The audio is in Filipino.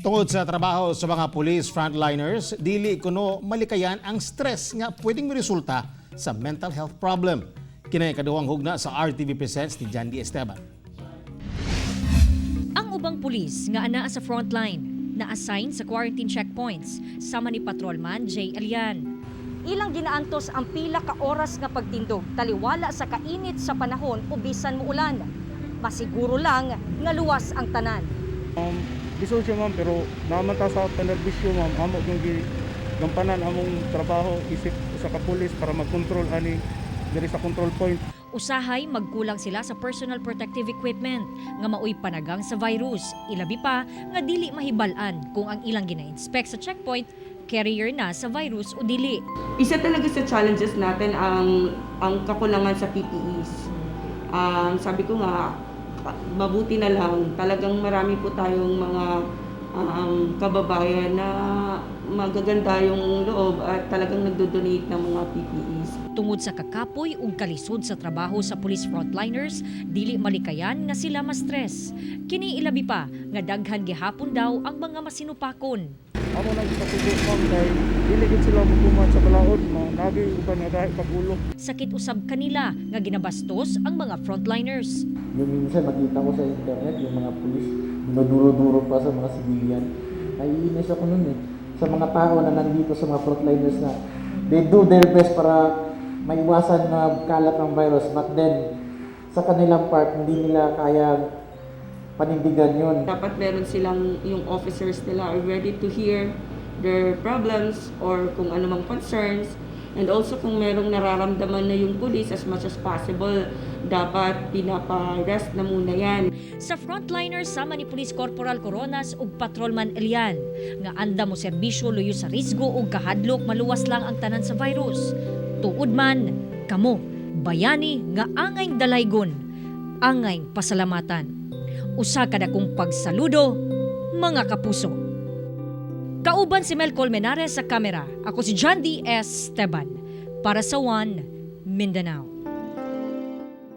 Tungod sa trabaho sa mga police frontliners, dili kuno malikayan ang stress nga pwedeng resulta sa mental health problem. Kinay kaduhang hugna sa RTV Presents ni Jandy Esteban. Ang ubang pulis nga anaa sa frontline na-assign sa quarantine checkpoints sama ni Patrolman Jay Alian. Ilang ginaantos ang pila ka oras nga pagtindog taliwala sa kainit sa panahon o bisan muulan. Masiguro lang nga luwas ang tanan. Biso siya ma'am, pero naman ta sa panerbisyo ma'am, amo yung gampanan among trabaho isip sa kapulis para mag-control ani diri sa control point. Usahay magkulang sila sa personal protective equipment nga maoy panagang sa virus. Ilabi pa nga dili mahibalan kung ang ilang gina-inspect sa checkpoint carrier na sa virus o dili. Isa talaga sa challenges natin ang kakulangan sa PPEs. Sabi ko nga, mabuti na lang, talagang marami po tayong mga kababayan na magaganda yung loob at talagang nagdo-donate ng mga PPEs. Tungod sa kakapoy ug kalisod sa trabaho sa police frontliners, dili malikayan nga sila ma-stress. Kini ilabi pa nga daghan gihapon daw ang mga masinupakon. Amo nang ipatugod ma'am dahil dili gid sila mukuman sa balaod, nagi uban nga dahil pagulo. Sakit usab kanila nga ginabastos ang mga frontliners. Yung minsan makita ko sa internet, yung mga pulis, dinuduro-duro pa sa mga civilian. Naiinis ako nun eh. Sa mga tao na nandito sa mga frontliners na they do their best para maiwasan na kalat ng virus. But then, sa kanilang part, hindi nila kaya panindigan yun. Dapat meron silang, yung officers nila are ready to hear their problems or kung anumang concerns. And also kung merong nararamdaman na yung police, as much as possible, dapat pinapa-rest na muna yan. Sa frontliners sama ni Police Corporal Coronas ug Patrolman Elian nga anda mo serbisyo luyo sa risgo ug kahadlok maluwas lang ang tanan sa virus. Tuod man kamo bayani nga angay dalaygon, angay pasalamatan. Usa kada kong pagsaludo mga kapuso. Kauban si Mel Colmenares sa kamera. Ako si Jandy Esteban para sa One Mindanao.